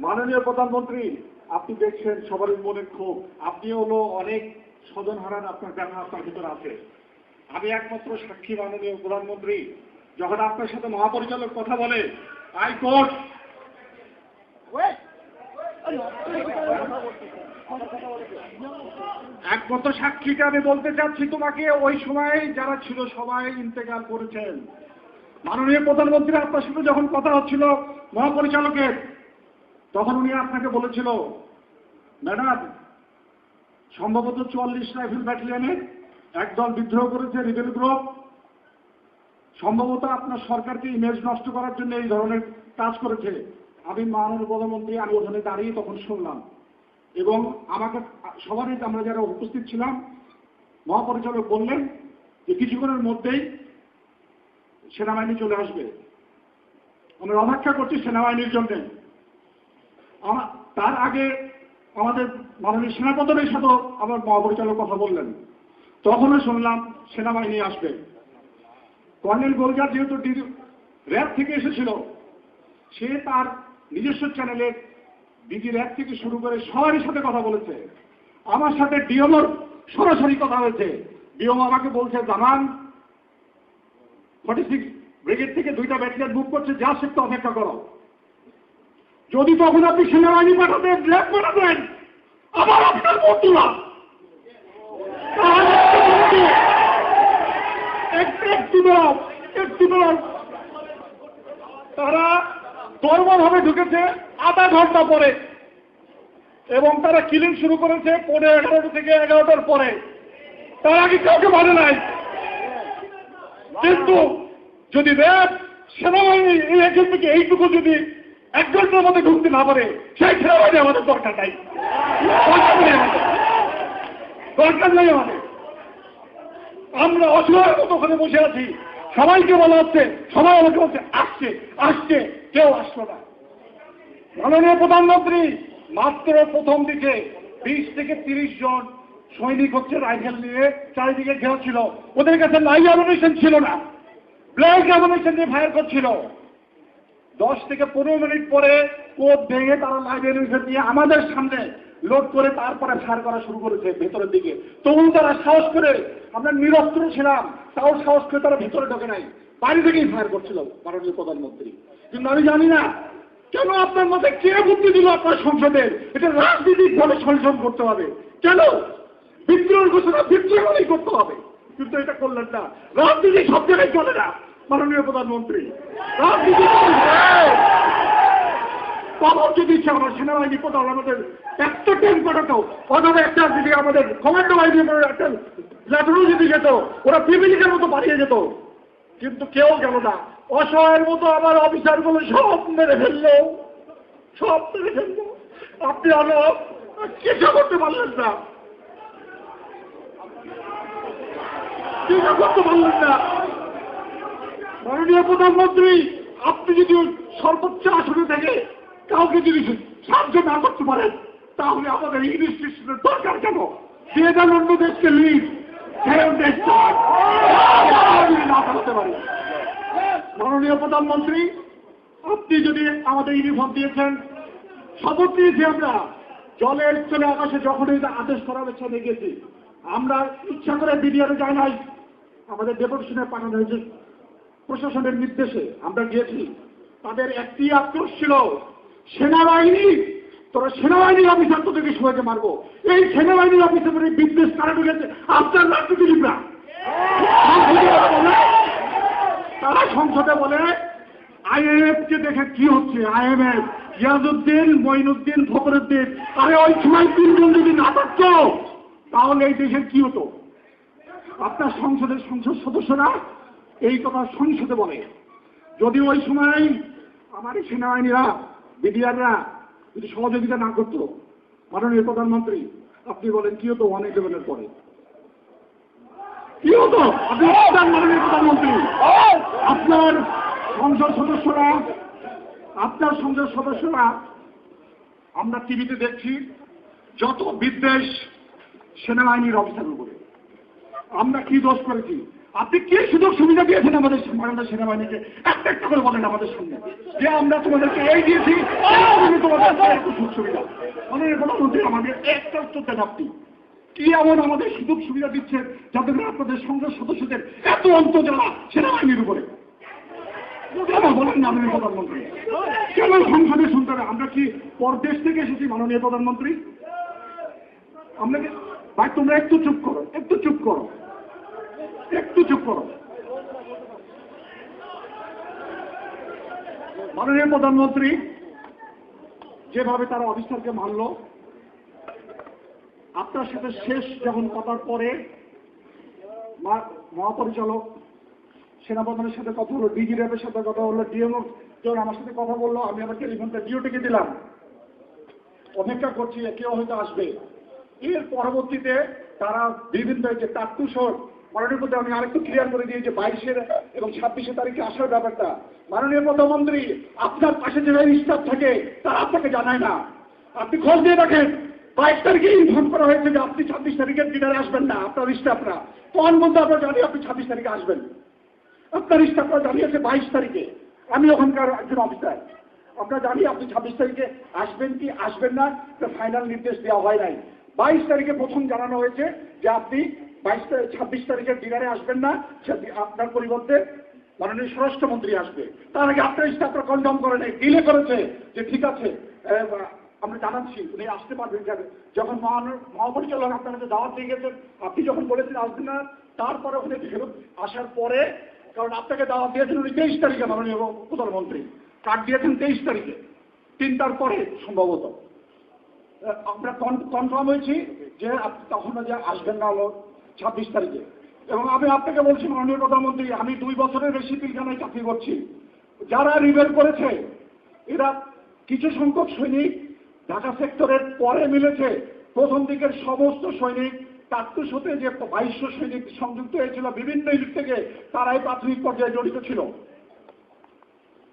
মাননীয় প্রধানমন্ত্রী, আপনি দেখছেন সবারই মনে ক্ষোভ, আপনি হলো অনেক স্বজন হারান আপনার ব্যাপার আপনার ভিতরে আছে। আমি একমাত্র সাক্ষী মাননীয় প্রধানমন্ত্রী, যখন আপনার সাথে মহাপরিচালক কথা বলে হাইকোর্ট একমাত্র সাক্ষীকে আমি বলতে চাচ্ছি তোমাকে, ওই সময় যারা ছিল সবাই ইন্তেকাল করেছেন। মাননীয় প্রধানমন্ত্রী আপনার সাথে যখন কথা হচ্ছিল মহাপরিচালকের, তখন উনি আপনাকে বলেছিল ম্যাডাম সম্ভবত 44 রাইফেল ব্যাটালিয়নে একদল বিদ্রোহ করেছে রিবেল গ্রুপ, সম্ভবত আপনার সরকারকে ইমেজ নষ্ট করার জন্য এই ধরনের কাজ করেছে। আমি মাননীয় প্রধানমন্ত্রী আমি ওখানে দাঁড়িয়ে তখন শুনলাম, এবং আমাকে সবারই আমরা যারা উপস্থিত ছিলাম মহাপরিচালক বললেন যে কিছুক্ষণের মধ্যেই সেনাবাহিনী চলে আসবে, আমরা অপেক্ষা করছি সেনাবাহিনীর জন্য। তার আগে আমাদের মাননীয় সেনাপ্রধানের সাথে আমার মহাপরিচালক কথা বললেন, তখনও শুনলাম সেনাবাহিনী আসবে। কর্নেল গোলজার যেহেতু র্যাব থেকে এসেছিল, সে তার নিজস্ব চ্যানেলে ডিজি র্যাব থেকে শুরু করে সবারই সাথে কথা বলেছে। আমার সাথে ডিএমওর সরাসরি কথা হয়েছে। ডিএমও আমাকে বলছে জানান 46 ব্রিগেড থেকে 2টা ব্যাটালিয়ন মুভ করছে, যা সে অপেক্ষা করো। যদি তখন আপনি সেনাবাহিনী পাঠাতেন, র্যাব পাঠাতেন, আবার আপনার বন্ধুরা তারা তরবরভাবে ঢুকেছে আধা ঘন্টা পরে, এবং তারা কিলিং শুরু করেছে 11:30 থেকে 11টার পরে। তার আগে কাউকে মানে নাই। কিন্তু যদি র্যাব সেনাবাহিনী এই এখান থেকে এইটুকু যদি 1 ঘন্টার মধ্যে ঢুকতে না পারে, সেই সেনাবাহিনী আমাদের দরকার নাই, দরকার নেই আমাদের। আমরা অসহায়ের মতো ওখানে বসে আছি, সবাইকে বলা হচ্ছে, সবাই আমাকে বলছে আসছে আসছে, কেউ আসলো না। মাননীয় প্রধানমন্ত্রী, মাত্র প্রথম দিকে 20 থেকে 30 জন সৈনিক হচ্ছে রাইফেল নিয়ে চারিদিকে ঘেরা ছিল, ওদের কাছে লাইভ অ্যামুনিশন ছিল না, ব্ল্যাক অ্যামুনিশন দিয়ে ফায়ার করছিল। 10 থেকে 15 মিনিট পরে কোপ ভেঙে তারা লাইভ অ্যামুনিশন দিয়ে আমাদের সামনে লোড করে তারপরে ফায়ার করা শুরু করেছে ভেতরের দিকে। তবু তারা সাহস করে, আমরা নিরস্ত্র ছিলাম, তাও সাহস করে তারা ভেতরে ঢোকে নাই, বাইরে থেকেই ফায়ার করছিল মাননীয় প্রধানমন্ত্রী। কিন্তু আমি জানি না কেন আপনার মধ্যে কে বুদ্ধি দিল আপনার সংসদের এটা রাজনীতিক ভাবে সলিউশন করতে হবে, কেন বিদ্রোহের ঘোষণা বিদ্রোহই করতে হবে, কিন্তু এটা করলেন না। রাজনীতি সব জায়গায় চলে না মাননীয় প্রধানমন্ত্রী, রাজনীতি খবর যদি ইচ্ছা আমার সেনাবাহিনী কোথাও আমাদের একটা ট্রেন পাঠাতো, অথবা একটা যদি আমাদের কমান্ডো বাহিনী একটা ল্যাটনও যদি যেত, ওরা পিপিলিকের মতো পালিয়ে যেত, কিন্তু কেউ গেল না। অসহায়ের মতো আমার অফিসারগুলো সব মেরে ফেললো, সব মেরে ফেললো। আপনি আরো কিছু করতে পারলেন না, কিছু করতে পারলেন না। মাননীয় প্রধানমন্ত্রী, আপনি যদি সর্বোচ্চ আসনে থেকে কাউকে যদি সাহায্য না করতে পারেন, তাহলে আমাদের ইনস্টিটিউশনের দরকার কেন? যে দেন অন্য দেশকে লিড, সেই দেশ না চালাতে পারে। মাননীয় প্রধানমন্ত্রী, আপনি যদি আমাদের ইউনিফর্ম দিয়েছেন, শপথ দিয়েছি আমরা, জলের চলে আকাশে যখনই আদেশ করা হয়েছে আমি গেছি। আমরা ইচ্ছা করে বিডিআরে যাই নাই, আমাদের ডেপুটেশনে পাঠানো হয়েছে প্রশাসনের নির্দেশে আমরা গিয়েছি। তাদের একটি আক্রোশ ছিল, সেনাবাহিনী, তোরা সেনাবাহিনীর অফিসার তোদেরকে সবাইকে মারবো। এই সেনাবাহিনীর অফিসার বিদ্বেষ কারা ঢুকেছে? আপনার রাজনীতিবিদরা। তারা সংসদে বলে আইএমএফ কে দেখে কি হচ্ছে, আইএমএফ ইয়াজউদ্দিন, মঈনুদ্দিন, ফখরুদ্দিন, আরে ওই সময় 3 জন যদি না থাকতো তাহলে এই দেশের কি হতো? আপনার সংসদের সংসদ সদস্যরা এই কথা সংসদে বলে। যদি ওই সময় আমার সেনাবাহিনীরা বিডিআররা যদি সহযোগিতা না করতো, মাননীয় প্রধানমন্ত্রী আপনি বলেন কি হতো 111-এর পরে? কি হতো? আপনি মাননীয় প্রধানমন্ত্রী, আপনার সংসদ সদস্যরা আমরা টিভিতে দেখছি যত বিদ্বেষ সেনাবাহিনীর অফিসারের উপরে। আমরা কি দোষ করেছি? আপনি কি সুযোগ সুবিধা দিয়েছেন আমাদের সেনাবাহিনীকে? একটা একটা করে বলেন আমাদের সামনে যে আমরা তোমাদেরকে এই দিয়েছি, তোমাদের এত সুযোগ সুবিধা। মাননীয় প্রধানমন্ত্রী আমাদের একটা উত্তর দেন, আপনি কি এমন আমাদের সুযোগ সুবিধা দিচ্ছেন যাদের আপনাদের সংসদ সদস্যদের এত অন্তর্জালা সেনাবাহিনীর উপরে? বলেন না মাননীয় প্রধানমন্ত্রী, কেন সংসদে শুনতে হবে? আমরা কি পরদেশ থেকে এসেছি মাননীয় প্রধানমন্ত্রী? আপনাকে ভাই তোমরা একটু চুপ করো, একটু চুপ করো, একটু চুপ করো। মাননীয় প্রধানমন্ত্রী যেভাবে তারা অফিসারকে মারল, আপনার সাথে শেষ যখন কথার পরে মহাপরিচালক সেনাপ্রধানের সাথে কথা হলো, ডিজি র্যাবের সাথে কথা হলো, ডিএমও যখন আমার সাথে কথা বললো, আমি আমার টেলিফোনটা ডিওটিকে দিলাম, অপেক্ষা করছি কেউ হয়তো আসবে। এর পরবর্তীতে তারা বিভিন্ন যে টাট্টুসর মাননীয় প্রধান, আমি আরেকটু ক্লিয়ার করে দিই যে 22 এবং 26 তারিখে আসার ব্যাপারটা, মাননীয় প্রধানমন্ত্রী আপনার পাশে যে স্টাফ থাকে তারা আপনাকে জানায় না। আপনি খোঁজ দিয়ে রাখেন, 22 তারিখে ইনফর্ম করা হয়েছে যে আপনি 26 তারিখের ডিনারে আসবেন না, আপনার স্টাফরা। তখন বলতে আমরা জানি আপনি 26 তারিখে আসবেন, আপনার স্টাফরা জানিয়েছে 22 তারিখে। আমি ওখানকার একজন অফিসার, আমরা জানি আপনি 26 তারিখে আসবেন কি আসবেন না, ফাইনাল নির্দেশ দেওয়া হয় নাই। 22 তারিখে প্রথম জানানো হয়েছে যে আপনি 26 তারিখের ডিনারে আসবেন না, আপনার পরিবর্তে মাননীয় স্বরাষ্ট্রমন্ত্রী আসবে। তার আগে আপনার স্টাফরা কনফার্ম করে নেই, ডিলে করেছে যে ঠিক আছে আমরা জানাচ্ছি উনি আসতে পারবেন। যাবে যখন মহাপরিচালক আপনার কাছে দাওয়াত দিয়ে গেছেন, আপনি যখন বলেছেন আসবেন না, তারপরে উনি ফেরত আসার পরে, কারণ আপনাকে দাওয়াত দিয়েছেন উনি 23 তারিখে মাননীয় প্রধানমন্ত্রী, কার্ড দিয়েছেন 23 তারিখে, 3টার পরে সম্ভবত আমরা কনফার্ম হয়েছি যে আপনি তখন যে আসবেন না হলো 26 তারিখে। এবং আমি আপনাকে বলছি মাননীয় প্রধানমন্ত্রী, আমি 2 বছরের বেশি পিলখানায় চাকরি করছি, যারা রিবেল করেছে এরা কিছু সংখ্যক সৈনিক ঢাকা সেক্টরের পরে মিলেছে। প্রথম দিকের সমস্ত সৈনিক টাট্টুসতে যে 2200 সৈনিক সংযুক্ত হয়েছিল বিভিন্ন ইউনিট থেকে, তারাই প্রাথমিক পর্যায়ে জড়িত ছিল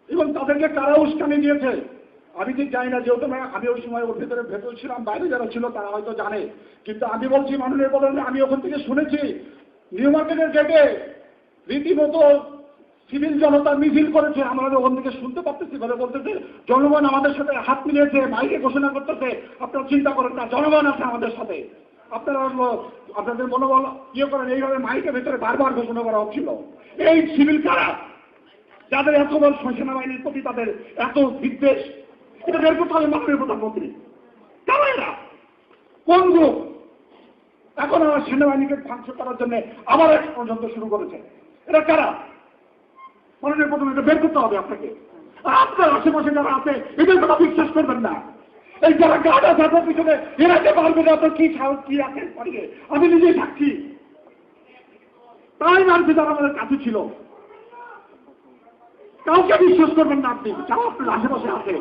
এবং তাদেরকে কারা উস্কানি দিয়েছে আমি ঠিক জানি না, যেহেতু আমি ওই সময় ওর ভেতরে ছিলাম, বাইরে যারা ছিল তারা হয়তো জানে। কিন্তু আমি বলছি মাননীয় প্রধানমন্ত্রী, আমি ওখান থেকে শুনেছি নিউ মার্কেটের গেটে রীতিমতো সিভিল জনতা মিছিল করেছে, আমরা ওখান থেকে শুনতে পারতেছি, বলতেছে জনগণ আমাদের সাথে হাত মিলিয়েছে, মাইকে ঘোষণা করতেছে আপনারা চিন্তা করেন না, জনগণ আছে আমাদের সাথে, আপনারা আপনাদের মনোবল করেন। এইভাবে মাইকের ভেতরে বারবার ঘোষণা করা হচ্ছিল। এই সিভিল কারা, যাদের এত বড় সেনাবাহিনীর প্রতি তাদের এত বিদ্বেষ, এটা বের করতে হবে মাননীয় প্রধানমন্ত্রী। কারা এরা, কোন গ্রুপ? এখন আমার সেনাবাহিনীকে ধ্বংস করার জন্য আবার এক পর্যন্ত শুরু করেছে। এরা কারা মাননীয় প্রধানমন্ত্রী? বের করতে হবে আপনাকে। আপনার আশেপাশে যারা আছে এদের কথা বিশ্বাস করবেন না। এই যারা গার্ড আছে আপনার পিছনে, এরাকে পারবে না আপনার কি সাহস কি আছে পারিয়ে। আমি নিজেই থাকছি, তাই মানছি যারা আমাদের কাছে ছিল। কাউকে বিশ্বাস করবেন না আপনি, যারা আপনার আশেপাশে আছে